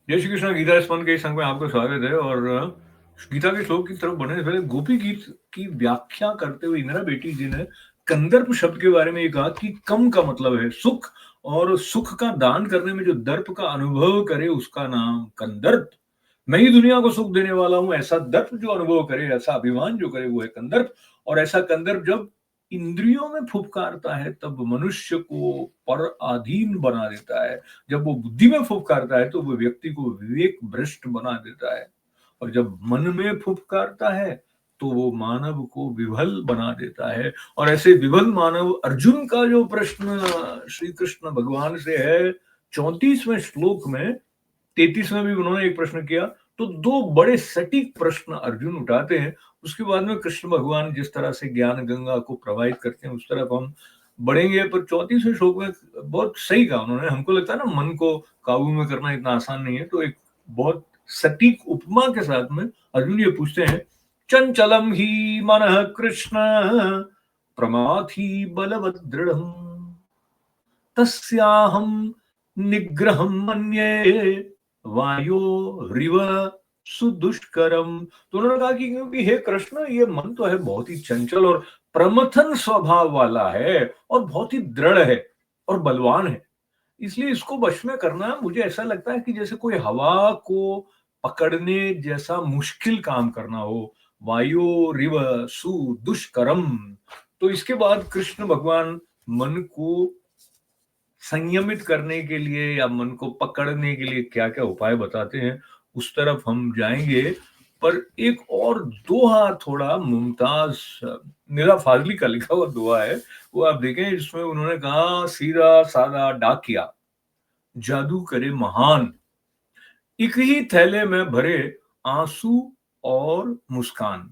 जय श्री कृष्ण। गीता स्मरण के इस संग में आपका स्वागत है। और गीता के श्लोक की तरफ बढ़ने से पहले गोपी गीत की व्याख्या करते हुए इंदिरा बेटी जी ने कंदर्प शब्द के बारे में ये कहा कि कम का मतलब है सुख, और सुख का दान करने में जो दर्प का अनुभव करे उसका नाम कंदर्प। मैं ही दुनिया को सुख देने वाला हूं, ऐसा दर्प जो अनुभव करे, ऐसा अभिमान जो करे, वो है कंदर्प। और ऐसा कंदर्प जब इंद्रियों में फुफकारता है तब मनुष्य को पर अधीन बना देता है। जब वो बुद्धि में फुफकारता है तो वो व्यक्ति को विवेक भ्रष्ट बना देता है। और जब मन में फुफकारता है तो वो मानव को विभल बना देता है। और ऐसे विभल मानव अर्जुन का जो प्रश्न श्री कृष्ण भगवान से है 34वें श्लोक में, 33वें भी उन्होंने एक प्रश्न किया। तो दो बड़े सटीक प्रश्न अर्जुन उठाते हैं। उसके बाद में कृष्ण भगवान जिस तरह से ज्ञान गंगा को प्रवाहित करते हैं उस तरफ हम बढ़ेंगे। पर 34वें श्लोक में बहुत सही कहा उन्होंने। हमको लगता है ना मन को काबू में करना इतना आसान नहीं है, तो एक बहुत सटीक उपमा के साथ में अर्जुन ये पूछते हैं, चंचलम ही मन कृष्ण प्रमाथि बलवद दृढ़ तस्याहम निग्रहम मन्ये वायो रिव सुदुष्करम। तो उन्होंने कहा कि क्योंकि हे कृष्ण, ये मन तो है बहुत ही चंचल और प्रमथन स्वभाव वाला है और बहुत ही दृढ़ है और बलवान है, इसलिए इसको वश में करना मुझे ऐसा लगता है कि जैसे कोई हवा को पकड़ने जैसा मुश्किल काम करना हो। वायु रिव सु दुष्करम। तो इसके बाद कृष्ण भगवान मन को संयमित करने के लिए या मन को पकड़ने के लिए क्या क्या उपाय बताते हैं उस तरफ हम जाएंगे। पर एक और दोहा थोड़ा मुमताज मेरा फाजली का लिखा हुआ दोहा है, वो आप देखें। जिसमें उन्होंने कहा, सीधा साधा डाकिया जादू करे महान, एक ही थैले में भरे आंसू और मुस्कान।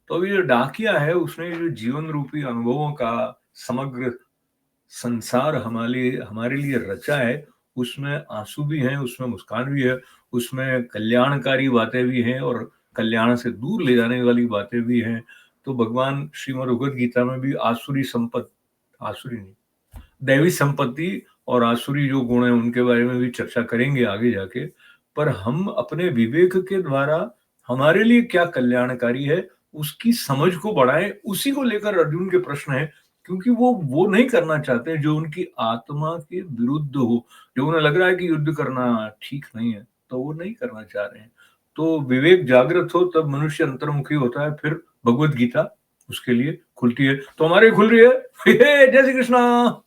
तो अभी जो डाकिया है उसने जो जीवन रूपी अनुभवों का समग्र संसार हमारे हमारे लिए रचा है, उसमें आंसू भी हैं, उसमें मुस्कान भी है, उसमें कल्याणकारी बातें भी हैं और कल्याण से दूर ले जाने वाली बातें भी हैं। तो भगवान श्रीमद् भगवद गीता में भी आसुरी संपत्ति, आसुरी नहीं, दैवी संपत्ति और आसुरी जो गुण है उनके बारे में भी चर्चा करेंगे आगे जाके। पर हम अपने विवेक के द्वारा हमारे लिए क्या कल्याणकारी है उसकी समझ को बढ़ाएं, उसी को लेकर अर्जुन के प्रश्न है। क्योंकि वो नहीं करना चाहते जो उनकी आत्मा के विरुद्ध हो, जो उन्हें लग रहा है कि युद्ध करना ठीक नहीं है तो वो नहीं करना चाह रहे हैं। तो विवेक जागृत हो तब मनुष्य अंतर्मुखी होता है, फिर भगवत गीता उसके लिए खुलती है। तो हमारे खुल रही है। जय श्री कृष्णा।